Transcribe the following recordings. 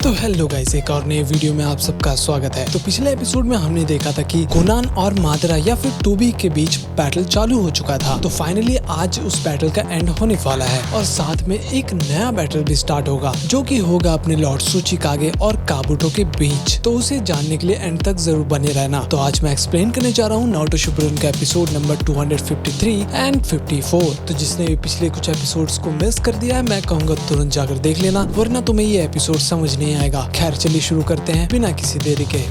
तो hello guys, एक और नए वीडियो में आप सबका स्वागत है। तो पिछले एपिसोड में हमने देखा था कि कोनान और मादरा या फिर टोबी के बीच बैटल चालू हो चुका था। तो फाइनली आज उस बैटल का एंड होने वाला है और साथ में एक नया बैटल भी स्टार्ट होगा जो कि होगा अपने लॉर्ड सूचिकागे और काबुटो के बीच। तो उसे जानने के लिए एंड तक जरूर बने रहना। तो आज मैं एक्सप्लेन करने जा रहा हूँ नारुतो शिपुडन का एपिसोड नंबर 253 एंड 54। तो जिसने भी पिछले कुछ एपिसोड्स को मिस कर दिया है, मैं कहूँगा तुरंत जाकर देख लेना, वरना तुम्हें ये एपिसोड समझ नहीं आएगा। खैर चलिए शुरू करते हैं बिना किसी देरी के।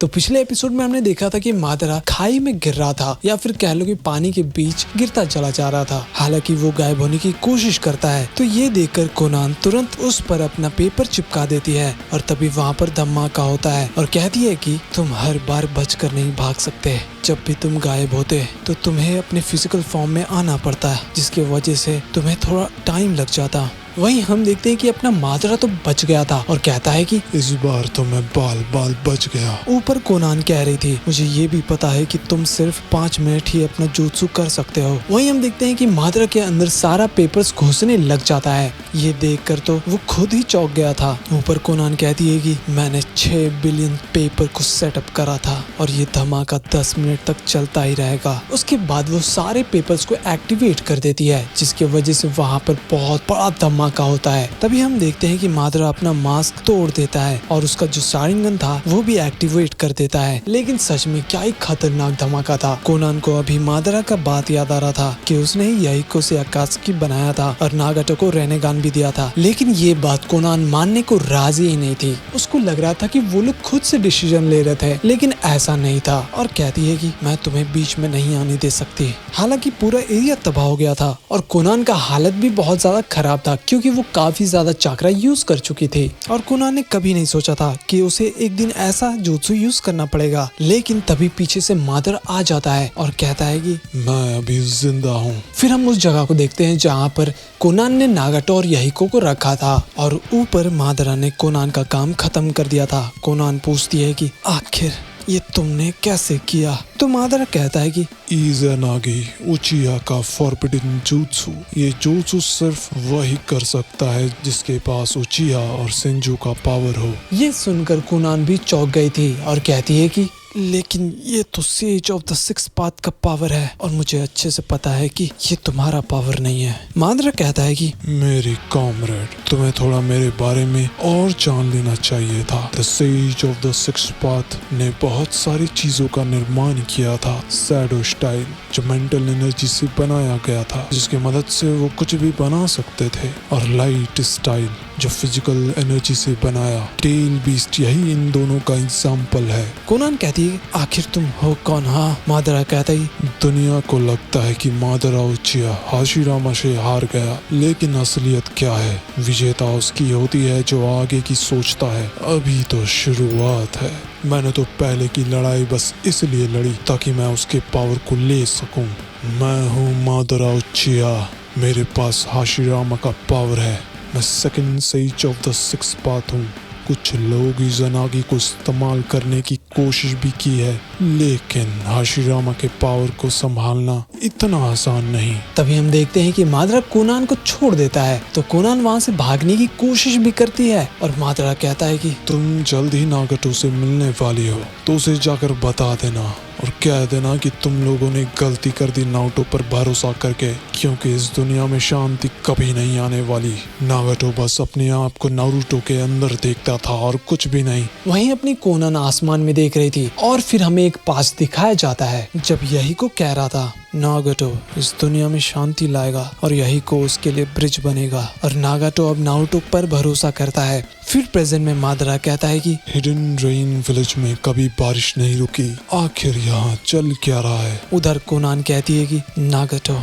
तो पिछले एपिसोड में हमने देखा था कि मादरा खाई में गिर रहा था या फिर कह लो कि पानी के बीच गिरता चला जा रहा था। हालांकि वो गायब होने की कोशिश करता है तो ये देखकर कोनान तुरंत उस पर अपना पेपर चिपका देती है और तभी वहाँ पर धमाका होता है और कहती है कि तुम हर बार बचकर नहीं भाग सकते। जब भी तुम गायब होते तो तुम्हें अपने फिजिकल फॉर्म में आना पड़ता है, जिसकी वजह से तुम्हें थोड़ा टाइम लग जाता। वहीं हम देखते हैं कि अपना मादरा तो बच गया था और कहता है कि इस बार तो मैं बाल बाल बच गया। ऊपर कोनान कह रही थी, मुझे ये भी पता है कि तुम सिर्फ 5 मिनट ही अपना jutsu कर सकते हो। वहीं हम देखते हैं कि मादरा के अंदर सारा पेपर्स घुसने लग जाता है। ये देखकर तो वो खुद ही चौंक गया था। ऊपर कोनान कहती है कि मैंने 6 बिलियन पेपर को सेटअप करा था और ये धमाका 10 मिनट तक चलता ही रहेगा। उसके बाद वो सारे पेपर्स को एक्टिवेट कर देती है, जिसकी वजह से वहाँ पर बहुत बड़ा धमाका होता है। तभी हम देखते हैं कि मादरा अपना मास्क तोड़ देता है और उसका जो शारिंगन था वो भी एक्टिवेट कर देता है। लेकिन सच में क्या ही खतरनाक धमाका था। कोनान को अभी मादरा का बात याद आ रहा था कि उसने याहिको से अकात्सुकी बनाया था और नागाटो को रेनेगान भी दिया था। लेकिन ये बात कोनान मानने को राजी ही नहीं थी। उसको लग रहा था कि वो लोग खुद से डिसीजन ले रहे थे, लेकिन ऐसा नहीं था और कहती है कि मैं तुम्हें बीच में नहीं आने दे सकती। हालांकि पूरा एरिया तबाह हो गया था और कोनान का हालत भी बहुत ज्यादा खराब था क्योंकि वो काफी ज्यादा चाकरा यूज कर चुकी थी और कोनान ने कभी नहीं सोचा था कि उसे एक दिन ऐसा जुत्सु यूज करना पड़ेगा। लेकिन तभी पीछे से मादरा आ जाता है और कहता है कि मैं अभी जिंदा हूँ। फिर हम उस जगह को देखते हैं जहाँ पर कोनान ने नागाटो और याहिको को रखा था और ऊपर मादरा ने कोनान का काम खत्म कर दिया था। कोनान पूछती है कि आखिर ये तुमने कैसे किया? तो मादरा कहता है कि इज़ानागी उचिहा का फॉरबिडन जुत्सु, ये जुत्सु सिर्फ वही कर सकता है जिसके पास उचिहा और सेंजू का पावर हो। ये सुनकर कोनान भी चौंक गई थी और कहती है कि लेकिन ये तो sage of the six path का पावर है और मुझे अच्छे से पता है कि ये तुम्हारा पावर नहीं है। मादरा कहता है कि मेरी कॉमरेड, तुम्हें थोड़ा मेरे बारे में और जान लेना चाहिए था। The sage of the six path ने बहुत सारी चीजों का निर्माण किया था। शैडो स्टाइल जो मेंटल एनर्जी से बनाया गया था, जिसकी मदद से वो कुछ भी बना सकते थे, और लाइट स्टाइल जो फिजिकल एनर्जी से बनाया। टेल बीस्ट यही इन दोनों का एग्जाम्पल है। कोनान कहती है आखिर तुम हो कौन? हाँ, मादरा कहता ही दुनिया को लगता है कि मादरा उचिहा हाशिरामा से हार गया, लेकिन असलियत क्या है? विजेता उसकी होती है जो आगे की सोचता है। अभी तो शुरुआत है। मैंने तो पहले की लड़ाई बस इसलिए लड़ी ताकि मैं उसके पावर को ले सकूं। मैं हूँ मादरा उचिहा, मेरे पास हाशिरामा का पावर है। मैं second sage of the six path हूँ। कुछ लोग इज़ानागी को इस्तेमाल करने की कोशिश भी की है, लेकिन हाशिरामा के पावर को संभालना इतना आसान नहीं। तभी हम देखते हैं कि मादरा कोनान को छोड़ देता है तो कोनान वहाँ से भागने की कोशिश भी करती है और मादरा कहता है कि तुम जल्द ही नागाटो से मिलने वाली हो तो उसे जाकर बता देना और कह देना कि तुम लोगों ने गलती कर दी नारुतो पर भरोसा करके, क्योंकि इस दुनिया में शांति कभी नहीं आने वाली। नागाटो बस अपने आप को नारुतो के अंदर देखता था और कुछ भी नहीं। वहीं अपनी कोनान आसमान में देख रही थी और फिर हमें एक पास दिखाया जाता है जब याहिको कह रहा था नागाटो इस दुनिया में शांति लाएगा और याहिको उसके लिए ब्रिज बनेगा, और नागाटो अब नारुतो पर भरोसा करता है। फिर प्रेजेंट में मादरा कहता है कि हिडन रेन विलेज में कभी बारिश नहीं रुकी, आखिर यहाँ चल क्या रहा है? उधर कोनान कहती है कि नागाटो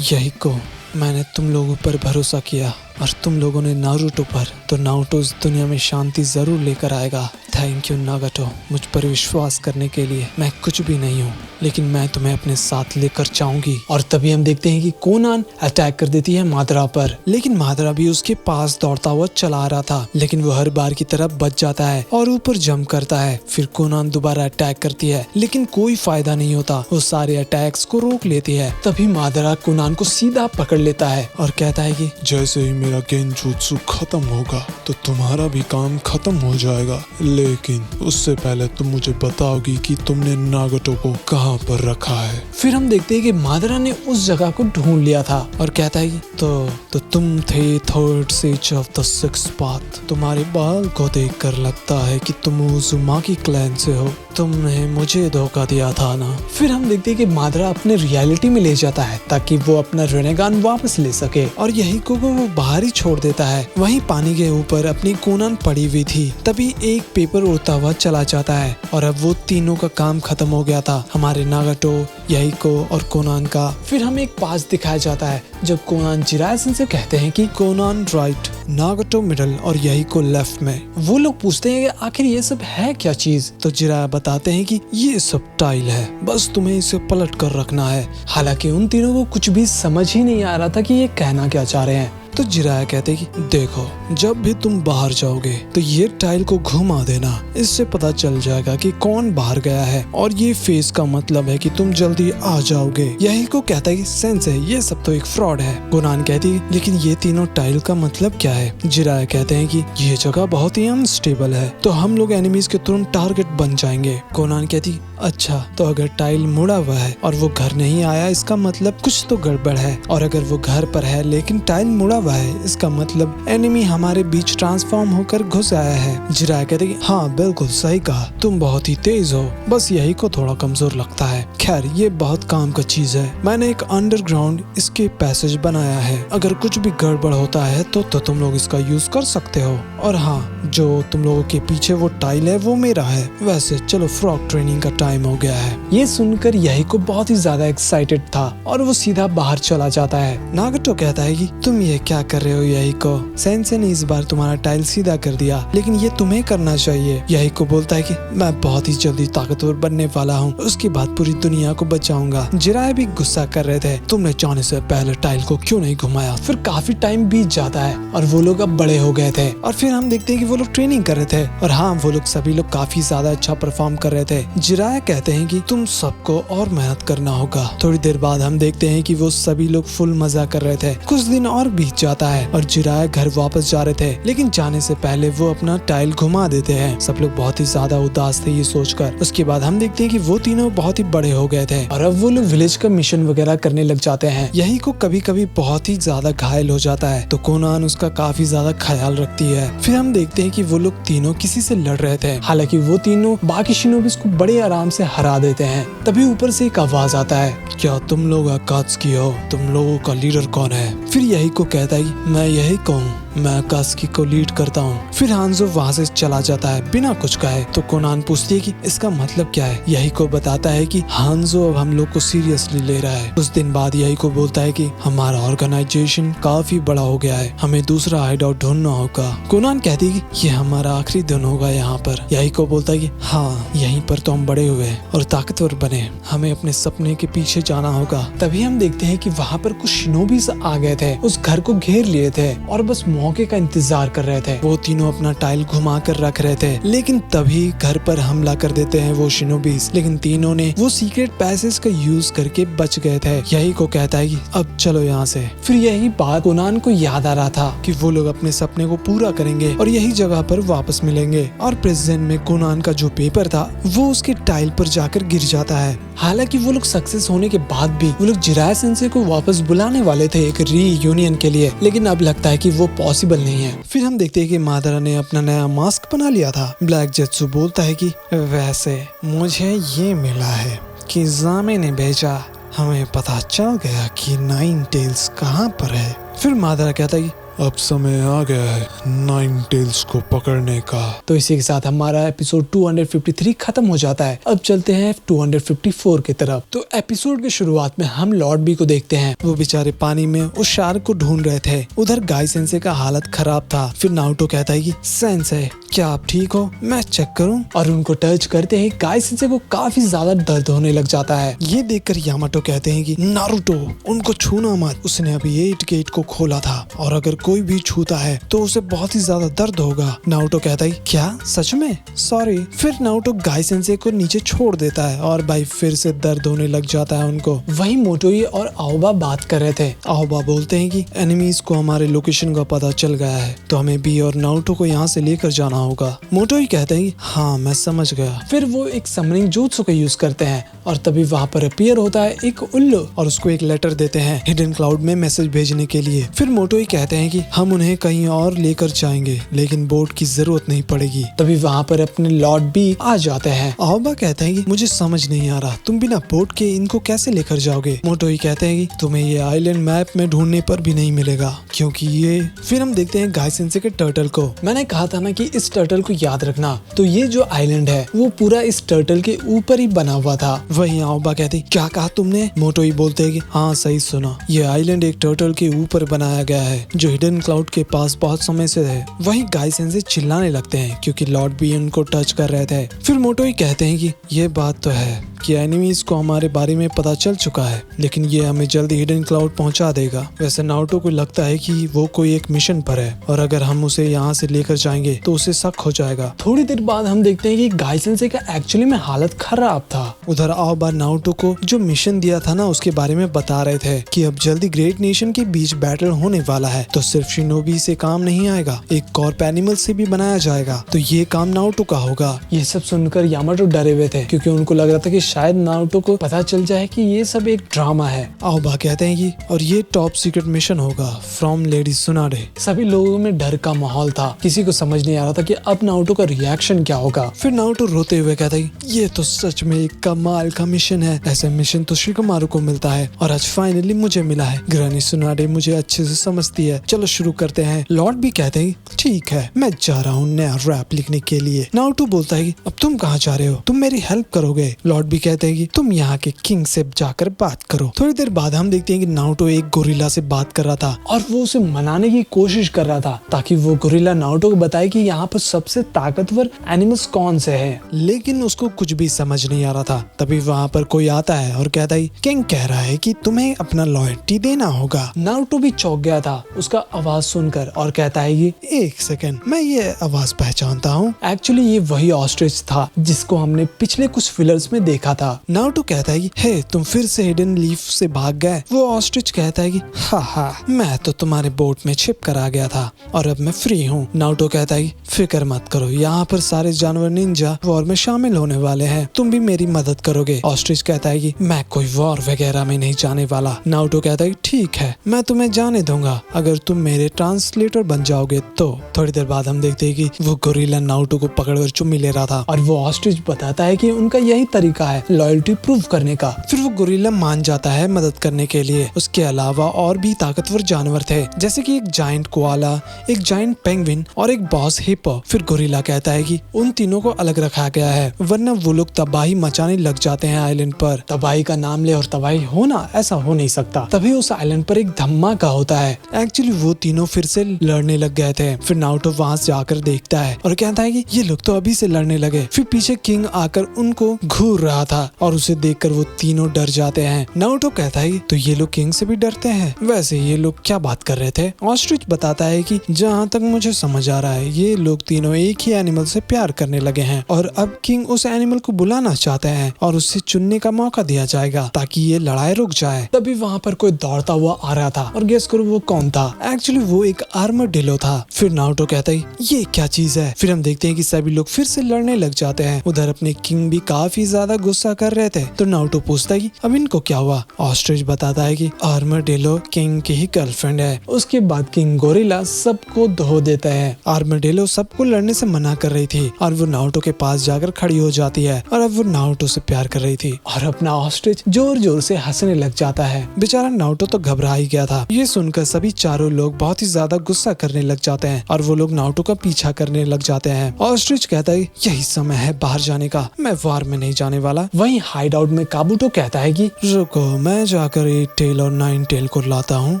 याहिको मैंने तुम लोगों पर भरोसा किया और तुम लोगों ने नारुतो पर, तो नारुतो इस दुनिया में शांति जरूर लेकर आएगा। थैंक यू नागाटो, मुझ पर विश्वास करने के लिए। मैं कुछ भी नहीं हूँ, लेकिन मैं तुम्हें अपने साथ लेकर जाऊंगी। और तभी हम देखते हैं कि कोनान अटैक कर देती है मादरा पर, लेकिन मादरा भी उसके पास दौड़ता हुआ चला आ रहा था, लेकिन वो हर बार की तरह बच जाता है और ऊपर जंप करता है। फिर कोनान दोबारा अटैक करती है, लेकिन कोई फायदा नहीं होता। वो सारे अटैक्स को रोक लेती है। तभी मादरा कोनान को सीधा पकड़ लेता है और कहता है कि जैसे ही मेरा गेंजुत्सु खत्म होगा तो तुम्हारा भी काम खत्म हो जाएगा, लेकिन उससे पहले तुम मुझे बताओगी कि तुमने नागाटो को कहाँ पर रखा है। फिर हम देखते हैं कि मादरा ने उस जगह को ढूंढ लिया था और कहता है कि तो तुम थे third sage of the six path. तुम्हारे बाल को देखकर लगता है कि तुम उजुमाकी क्लैन से हो। तुमने मुझे धोखा दिया था ना। फिर हम देखते हैं कि मादरा अपने रियलिटी में ले जाता है ताकि वो अपना रेनेगान वापस ले सके, और यही को वो बाहर ही छोड़ देता है। वहीं पानी के ऊपर अपनी कोनान पड़ी हुई थी। तभी एक पेपर उड़ता हुआ चला जाता है और अब वो तीनों का काम खत्म हो गया था, हमारे नागाटो, यहीको और कोनान का। फिर हमें एक पास दिखाया जाता है जब कोनान जिराया से कहते हैं कि कोनान राइट, नागाटो मिडल और यहीको लेफ्ट में। वो लोग पूछते हैं कि आखिर ये सब है क्या चीज, तो जिराया बताते हैं कि ये सब टाइल है, बस तुम्हें इसे पलट कर रखना है। हालांकि उन तीनों को कुछ भी समझ ही नहीं आ रहा था कि ये कहना क्या चाह रहे हैं। तो जिराया कहते कि देखो, जब भी तुम बाहर जाओगे तो ये टाइल को घुमा देना, इससे पता चल जाएगा कि कौन बाहर गया है, और ये फेस का मतलब है कि तुम जल्दी आ जाओगे। यही को कहता है कि सेंसे, ये सब तो एक फ्रॉड है। कोनान कहती लेकिन ये तीनों टाइल का मतलब क्या है। जिराया कहते हैं कि ये जगह बहुत ही अनस्टेबल है, तो हम लोग एनिमीज के तुरंत टारगेट बन जाएंगे। कोनान कहती अच्छा, तो अगर टाइल मुड़ा हुआ है और वो घर नहीं आया, इसका मतलब कुछ तो गड़बड़ है, और अगर वो घर पर है लेकिन टाइल मुड़ा हुआ है, इसका मतलब एनिमी हमारे बीच ट्रांसफॉर्म होकर घुस आया है। जिराया कहते कि हाँ बिल्कुल सही कहा, तुम बहुत ही तेज हो, बस यही को थोड़ा कमजोर लगता है। खैर ये बहुत काम का चीज है, मैंने एक अंडरग्राउंड इसके पैसेज बनाया है, अगर कुछ भी गड़बड़ होता है तो तुम लोग इसका यूज कर सकते हो। और हाँ, जो तुम लोगों के पीछे वो टाइल है वो मेरा है। वैसे चलो, फ्रॉग ट्रेनिंग का टाइम हो गया है। ये सुनकर यही को बहुत ही ज्यादा एक्साइटेड था और वो सीधा बाहर चला जाता है। नागाटो कहता है कि तुम ये क्या कर रहे हो यही को, सेंसे ने इस बार तुम्हारा टाइल सीधा कर दिया, लेकिन ये तुम्हें करना चाहिए। यही को बोलता है कि मैं बहुत ही जल्दी ताकतवर बनने वाला हूँ, उसके बाद पूरी दुनिया को बचाऊंगा। जिराया भी गुस्सा कर रहे थे, तुमने जाने से पहले टाइल को क्यों नहीं घुमाया। फिर काफी टाइम बीत जाता है और वो लोग अब बड़े हो गए थे, और फिर हम देखते हैं कि वो लोग ट्रेनिंग कर रहे थे, और हाँ, वो लोग सभी लोग काफी ज्यादा अच्छा परफॉर्म कर रहे थे। जिराया कहते हैं कि तुम सबको और मेहनत करना होगा। थोड़ी देर बाद हम देखते हैं कि वो सभी लोग फुल मजा कर रहे थे। कुछ दिन और बीत जाता है और जिराया घर वापस जा रहे थे, लेकिन जाने से पहले वो अपना टाइल घुमा देते हैं। सब लोग बहुत ही ज्यादा उदास थे ये सोचकर। उसके बाद हम देखते हैं कि वो तीनों बहुत ही बड़े हो गए थे और अब वो लोग विलेज का मिशन वगैरह करने लग जाते हैं। यही को कभी कभी बहुत ही ज्यादा घायल हो जाता है, तो कोनान उसका काफी ज्यादा ख्याल रखती है। फिर हम देखते हैं कि वो लोग तीनों किसी से लड़ रहे थे, हालांकि वो तीनों बाकी शिनोबिस को बड़े आराम से हरा देते हैं। तभी ऊपर से एक आवाज आता है, क्या तुम लोग अकात्सुकी हो? तुम लोगों का लीडर कौन है? फिर यही को कहता है कि मैं यही कहूँ, मैं अकात्सुकी को लीड करता हूँ। फिर हांजो वहाँ से चला जाता है बिना कुछ कहे। तो कोनान पूछती है कि इसका मतलब क्या है। यही को बताता है कि हांजो अब हम लोग को सीरियसली ले रहा है। कुछ दिन बाद यही को बोलता है कि हमारा ऑर्गेनाइजेशन काफी बड़ा हो गया है, हमें दूसरा हाइड आउट ढूंढना होगा। कोनान कहती है कि ये हमारा आखिरी दिन होगा यहाँ पर। यही को बोलता है कि हाँ, यहीं पर तो हम बड़े हुए और ताकतवर बने, हमें अपने सपने के पीछे जाना होगा। तभी हम देखते हैं कि वहाँ पर कुछ शिनोबीज आ गए थे, उस घर को घेर लिए थे और बस मौके का इंतजार कर रहे थे। वो तीनों अपना टाइल घुमा कर रख रहे थे, लेकिन तभी घर पर हमला कर देते हैं वो शिनोबीज। लेकिन तीनों ने वो सीक्रेट पैसेज का यूज करके बच गए थे। यही को कहता है कि अब चलो यहाँ से। फिर यही बात कोनान को याद आ रहा था कि वो लोग अपने सपने को पूरा करेंगे और यही जगह पर वापस मिलेंगे। और प्रेजेंट में कोनान का जो पेपर था वो उसके टाइल पर जाकर गिर जाता है। हालांकि वो लोग सक्सेस होने के बाद भी वो लोग जिराया सेंसे को वापस बुलाने वाले थे एक रीयूनियन के लिए, लेकिन अब लगता है कि वो पॉसिबल नहीं है। फिर हम देखते हैं कि मादरा ने अपना नया मास्क बना लिया था। ब्लैक जेत्सु बोलता है कि वैसे मुझे ये मिला है कि जामे ने भेजा, हमें पता चल गया कि नाइन टेल्स कहाँ पर है। फिर मादरा कहता है कि अब समय आ गया है नाइन टेल्स को पकड़ने का। तो इसी के साथ हमारा एपिसोड 253 खत्म हो जाता है। अब चलते हैं 254 की तरफ। तो एपिसोड की शुरुआत में हम लॉर्ड बी को देखते हैं। वो बेचारे पानी में उस शार्क को ढूंढ रहे थे। उधर गाय सेंसे का हालत खराब था। फिर नारुतो कहता है कि सेंसे क्या आप ठीक हो, मैं चेक करूं? और उनको टच करते ही गाय सेंसे को काफी ज्यादा दर्द होने लग जाता है। ये देखकर यामाटो कहते हैं कि नारुतो उनको छूना मत, उसने अभी 8 गेट को खोला था और अगर कोई भी छूता है तो उसे बहुत ही ज्यादा दर्द होगा। नारुतो कहता है क्या सच में? सॉरी। फिर नारुतो गाय सेंसे को नीचे छोड़ देता है और भाई फिर से दर्द होने लग जाता है उनको। वहीं मोटोई और आओबा बात कर रहे थे। आओबा बोलते हैं कि एनिमीज को हमारे लोकेशन का पता चल गया है तो हमें बी और नारुतो को यहाँ से लेकर जाना होगा। मोटोई कहते हैं कि हाँ मैं समझ गया। फिर वो एक समनिंग jutsu का यूज करते हैं और तभी वहाँ पर अपीयर होता है एक उल्लू और उसको एक लेटर देते हैं हिडन क्लाउड में मैसेज भेजने के लिए। फिर मोटोई कहते हैं कि हम उन्हें कहीं और लेकर जाएंगे लेकिन बोट की जरूरत नहीं पड़ेगी। तभी वहाँ पर अपने लॉर्ड बी आ जाते हैं। आओबा कहते हैं कि मुझे समझ नहीं आ रहा तुम बिना बोट के इनको कैसे लेकर जाओगे। मोटोई कहते हैं कि तुम्हें ये आइलैंड मैप में ढूंढने पर भी नहीं मिलेगा क्योंकि ये। फिर हम देखते हैं गाय सेंसे के टर्टल को। मैंने कहा था ना कि इस टर्टल को याद रखना। तो ये जो आइलैंड है वो पूरा इस टर्टल के ऊपर ही बना हुआ था। वहीं आओबा कहते क्या कहा तुमने? मोटोई बोलते हैं कि हाँ सही सुना, ये आइलैंड एक टर्टल के ऊपर बनाया गया है जो हिडन क्लाउड के पास बहुत समय से है। वहीं गाय सेंसे चिल्लाने लगते हैं क्योंकि लॉर्ड बी उनको टच कर रहे थे। फिर मोटोई कहते हैं कि ये बात तो है कि एनिमीज को हमारे बारे में पता चल चुका है लेकिन ये हमें जल्दी हिडन क्लाउड पहुंचा देगा। वैसे नारुतो को लगता है कि वो कोई एक मिशन पर है और अगर हम उसे यहाँ से लेकर जाएंगे तो उसे शक हो जाएगा। थोड़ी देर बाद हम देखते हैं कि गाय सेंसे का एक्चुअली में हालत खराब था। उधर आओबा नारुतो को जो मिशन दिया था ना उसके बारे में बता रहे थे कि अब जल्दी ग्रेट नेशन के बीच बैटल होने वाला है तो सिर्फ शिनोबी से काम नहीं आएगा, एक कॉर्प एनिमल से भी बनाया जाएगा तो ये काम नारुतो का होगा। ये सब सुनकर यामाटो डरे हुए थे क्योंकि उनको लग रहा था कि शायद नारुतो को पता चल जाए कि ये सब एक ड्रामा है। आओबा कहते हैं कि और ये टॉप सीक्रेट मिशन होगा फ्रॉम लेडी सुनाडे। सभी लोगों में डर का माहौल था, किसी को समझ नहीं आ रहा था कि अब नारुतो का रिएक्शन क्या होगा। फिर नारुतो रोते हुए कहता है ये तो सच में एक कमाल का मिशन है, ऐसे मिशन तो शिकोमारू को मिलता है और आज फाइनली मुझे मिला है। ग्रैनी सुनाडे मुझे अच्छे से समझती है, चलो शुरू करते हैं। लॉर्ड भी कहते हैं ठीक है मैं जा रहा हूँ नया रैप लिखने के लिए। नारुतो बोलता है कि अब तुम कहाँ जा रहे हो, तुम मेरी हेल्प करोगे? लॉर्ड भी कहते हैं कि तुम यहाँ के किंग से जाकर बात करो। थोड़ी देर बाद हम देखते हैं कि नारुतो एक गोरिल्ला से बात कर रहा था और वो उसे मनाने की कोशिश कर रहा था ताकि वो गोरिल्ला नारुतो को बताए कि यहाँ पर सबसे ताकतवर एनिमल्स कौन से हैं। लेकिन उसको कुछ भी समझ नहीं आ रहा था। तभी वहाँ पर कोई आता है और कहता है किंग कह रहा है कि तुम्हें अपना लॉयल्टी देना होगा। नारुतो भी चौंक गया था उसका आवाज सुनकर और कहता है कि एक सेकंड मैं ये आवाज पहचानता हूँ। एक्चुअली ये वही ऑस्ट्रिच था जिसको हमने पिछले कुछ फिलर्स में देखा था। नारुतो कहता है कि हे तुम फिर से हिडन लीफ से भाग गए। वो ऑस्ट्रिच कहता है कि हा मैं तो तुम्हारे बोट में छिप कर आ गया था और अब मैं फ्री हूँ। नारुतो कहता है कि फिक्र मत करो, यहाँ पर सारे जानवर निंजा वॉर में शामिल होने वाले हैं, तुम भी मेरी मदद करोगे। ऑस्ट्रिच कहता है कि मैं कोई वॉर वगैरह में नहीं जाने वाला। नारुतो कहता है ठीक है मैं तुम्हें जाने दूंगा अगर तुम मेरे ट्रांसलेटर बन जाओगे तो। थोड़ी देर बाद हम देखते हैं कि वो गोरिल्ला नारुतो को पकड़कर चुम्मी ले रहा था और वो ऑस्ट्रिच बताता है कि उनका यही तरीका है लॉयल्टी प्रूव करने का। फिर वो गोरिल्ला मान जाता है मदद करने के लिए। उसके अलावा और भी ताकतवर जानवर थे जैसे कि एक जायंट कोआला, एक जायंट पेंगुइन और एक बॉस हिप्पो। फिर गोरिल्ला कहता है कि उन तीनों को अलग रखा गया है वरना वो लोग तबाही मचाने लग जाते हैं आइलैंड पर। तबाही का नाम ले और तबाही होना ऐसा हो नहीं सकता। तभी उस आइलैंड पर एक धमाका होता है। एक्चुअली वो तीनों फिर से लड़ने लग गए थे। फिर नारुतो वहाँ से आकर देखता है और कहता है कि ये लोग तो अभी से लड़ने लगे। फिर पीछे किंग आकर उनको घूर रहा था और उसे देखकर वो तीनों डर जाते हैं। नारुतो कहता है तो ये लोग किंग से भी डरते हैं, वैसे ये लोग क्या बात कर रहे थे? ऑस्ट्रिच बताता है कि जहाँ तक मुझे समझ आ रहा है ये लोग तीनों एक ही एनिमल से प्यार करने लगे हैं और अब किंग उस एनिमल को बुलाना चाहते हैं और उससे चुनने का मौका दिया जाएगा ताकि ये लड़ाई रुक जाए। तभी वहाँ पर कोई दौड़ता हुआ आ रहा था और गेस करो वो कौन था? एक्चुअली वो एक आर्मडिलो था। फिर नारुतो कहता है ये क्या चीज है? फिर हम देखते हैं कि सभी लोग फिर से लड़ने लग जाते हैं। उधर अपने किंग भी काफी ज्यादा गुस्सा कर रहे थे। तो नारुतो पूछता है कि अब इनको क्या हुआ। ऑस्ट्रिच बताता है कि आर्माडिलो किंग की ही गर्लफ्रेंड है। उसके बाद किंग गोरिल्ला सबको धो देता है। आर्माडिलो सबको लड़ने से मना कर रही थी और वो नारुतो के पास जाकर खड़ी हो जाती है और अब वो नारुतो से प्यार कर रही थी और अपना ऑस्ट्रिच जोर जोर से हंसने लग जाता है। बेचारा नारुतो तो घबरा ही गया था। ये सुनकर सभी चारों लोग बहुत ही ज्यादा गुस्सा करने लग जाते हैं और वो लोग नारुतो का पीछा करने लग जाते हैं। ऑस्ट्रिच कहता है यही समय है बाहर जाने का, मैं वार में नहीं जाने वाला। वहीं हाइड आउट में काबुटो कहता है कि रुको, मैं जाकर 8 टेल और 9 टेल को लाता हूँ।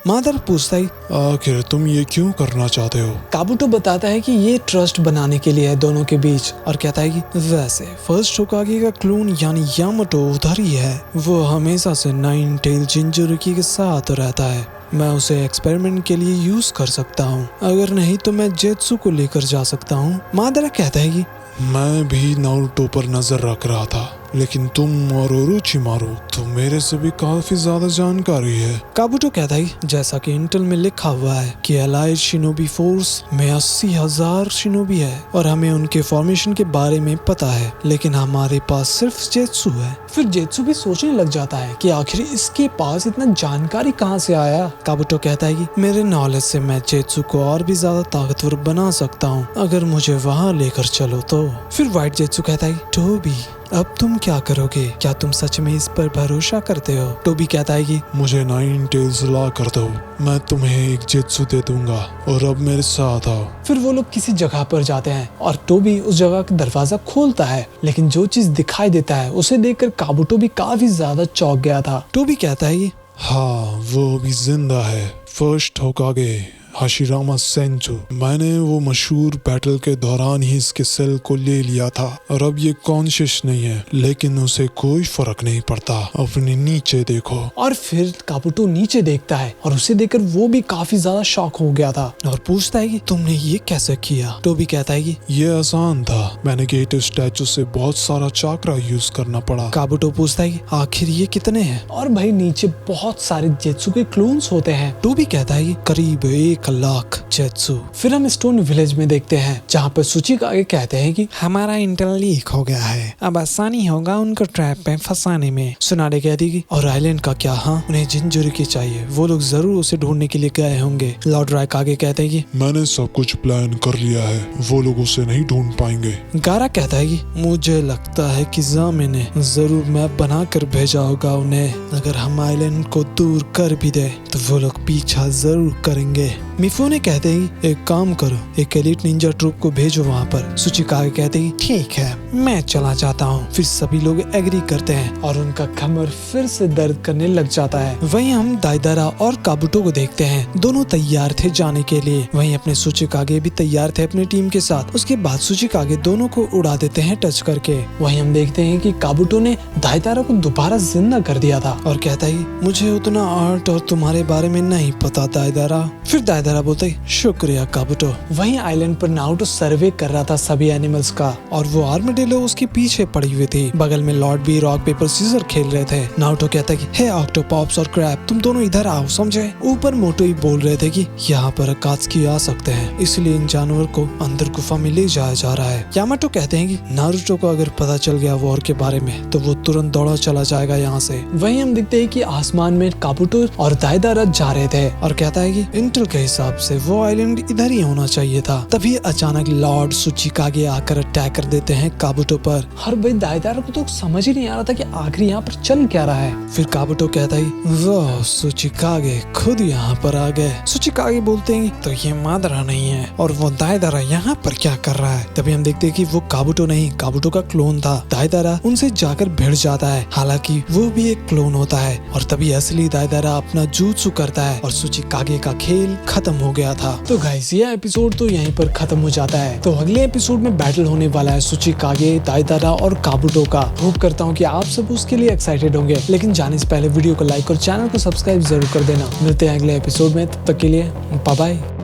मादर पूछता है आखिर तुम ये क्यों करना चाहते हो? काबुटो बताता है कि ये ट्रस्ट बनाने के लिए है दोनों के बीच और कहता है कि वैसे फर्स्ट होकागे का क्लोन यानी यामाटो उधर ही है। वो हमेशा से 9 टेल जिंजुरुकी के साथ रहता है, मैं उसे एक्सपेरिमेंट के लिए यूज कर सकता हूँ, अगर नहीं तो मैं जेत्सु को लेकर जा सकता हूँ। मादरा कहता है कि मैं भी नारुतो पर नजर रख रहा था, लेकिन तुम और ओरोचिमारू तो मेरे से भी काफी ज्यादा जानकारी है। काबुटो कहता है जैसा कि इंटेल में लिखा हुआ है कि एलाइड शिनोबी फोर्स में 80,000 शिनोबी है और हमें उनके फॉर्मेशन के बारे में पता है, लेकिन हमारे पास सिर्फ जेत्सु है। फिर जेत्सु भी सोचने लग जाता है कि आखिर इसके पास इतना जानकारी कहाँ से आया। काबुटो कहता है कि मेरे नॉलेज से मैं जेत्सु को और भी ज्यादा ताकतवर बना सकता हूँ, अगर मुझे वहाँ लेकर चलो तो। फिर व्हाइट जेत्सु कहता है टोबी अब तुम क्या करोगे, क्या तुम सच में इस पर भरोसा करते हो? टोबी कहता है कि मुझे 9 टेल्स ला कर दो, मैं तुम्हें एक जेत्सु दे दूंगा और अब मेरे साथ आओ। फिर वो लोग किसी जगह पर जाते हैं और टोबी उस जगह का दरवाजा खोलता है, लेकिन जो चीज दिखाई देता है उसे देखकर काबुटो भी काफी ज्यादा चौंक गया था। टोबी कहता है कि हाँ, वो अभी जिंदा है। फर्स्ट होकागे हाशिरामा सेंचू, मैंने वो मशहूर बैटल के दौरान ही इसके सेल को ले लिया था और अब ये कॉन्शियस नहीं है, लेकिन उसे कोई फर्क नहीं पड़ता। अपने नीचे देखो। और फिर काबुटो नीचे देखता है और उसे देखकर वो भी काफी ज्यादा शॉक हो गया था और पूछता है कि तुमने ये कैसे किया? टोबी कहता है कि ये आसान था, मैंने गेट स्टैचू से बहुत सारा चाकरा यूज करना पड़ा। काबुटो पूछता है कि आखिर ये कितने हैं? और भाई नीचे बहुत सारे जेत्सु के क्लोन्स होते हैं। टोबी कहता है कि करीब 1 लाख जेत्सु। फिर हम स्टोन विलेज में देखते हैं जहाँ पर सुचिकागे कहते हैं कि हमारा इंटेल लीक हो गया है, अब आसानी होगा उनको ट्रैप में फंसाने में। सुनाडे कहती है कि और आइलैंड का क्या? हाँ, उन्हें जिंजुरुकी चाहिए, वो लोग जरूर उसे ढूंढने के लिए गए होंगे। लॉर्ड राइकागे कहते हैं कि मैंने सब कुछ प्लान कर लिया है, वो लोग उसे नहीं ढूंढ पाएंगे। गारा कहता है कि मुझे लगता है कि जामे ने जरूर मैप बना कर भेजा होगा उन्हें, अगर हम आइलैंड को दूर कर भी दे तो वो लोग पीछा जरूर करेंगे। मिफुने कहते हैं एक काम करो, एक एलिट निंजा ट्रूप को भेजो वहाँ पर। सुचिकागे कहते हैं ठीक है, मैं चला जाता हूँ। फिर सभी लोग एग्री करते हैं और उनका कमर फिर से दर्द करने लग जाता है। वहीं हम दाइदारा और काबुटो को देखते हैं, दोनों तैयार थे जाने के लिए। वहीं अपने सुचिकागे भी तैयार थे अपनी टीम के साथ। उसके बाद सुचिकागे दोनों को उड़ा देते हैं टच करके। वहीं हम देखते हैं कि काबुटो ने दाइदारा को दोबारा जिंदा कर दिया था और कहता है मुझे उतना आर्ट और तुम्हारे बारे में नहीं पता दाइदारा। फिर दाइदारा बोलता है शुक्रिया काबुटो। वहीं आइलैंड पर नारुतो सर्वे कर रहा था सभी एनिमल्स का और वो आर्माडिलो उसके पीछे पड़ी हुई थी। बगल में लॉर्ड भी रॉक पेपर सीजर खेल रहे थे। नारुतो कहता है कि हे ऑक्टोपॉप्स और क्रैब, तुम दोनों इधर आओ, समझे? ऊपर मोटो ही बोल रहे थे कि यहाँ पर अकात्सुकी आ सकते हैं, इसलिए इन जानवर को अंदर गुफा में ले जाया जा रहा है। यामाटो कहते हैं कि नारुतो को अगर पता चल गया वॉर के बारे में तो वो तुरंत दौड़ा चला जाएगा यहाँ से। वहीं हम देखते हैं कि आसमान में काबुटो और दाइदारा जा रहे थे और कहता है कि इंटेल के हिसाब से वो आइलैंड इधर ही होना चाहिए था। तभी अचानक लॉर्ड सुचिकागे आकर अटैक कर देते हैं काबुटो पर। हर भाई दाइदारा को तो समझ ही नहीं आ रहा था कि आखिर यहाँ पर चल क्या रहा है। फिर काबुटो कहता है वाह, सुचिकागे खुद यहाँ पर आ गए। सुचिकागे बोलते हैं तो ये मादरा नहीं है और वो दाइदारा यहाँ पर क्या कर रहा है। तभी हम देखते हैं कि वो काबुटो नहीं, काबुटो का क्लोन था। दाइदारा उनसे जाकर भिड़ जाता है, हालांकि वो भी एक क्लोन होता है। और तभी असली दाइदारा अपना jutsu करता है और सुचिकागे का खेल खत्म हो गया था। तो गाइस ये एपिसोड तो यहीं पर खत्म हो जाता है। तो अगले एपिसोड में बैटल होने वाला है सुचिकागे, दाइदारा और काबुटो का। होप करता हूँ कि आप सब उसके लिए एक्साइटेड होंगे। लेकिन जाने से पहले वीडियो को लाइक और चैनल को सब्सक्राइब जरूर कर देना। मिलते हैं अगले एपिसोड में, तब तक के लिए बाय बाय।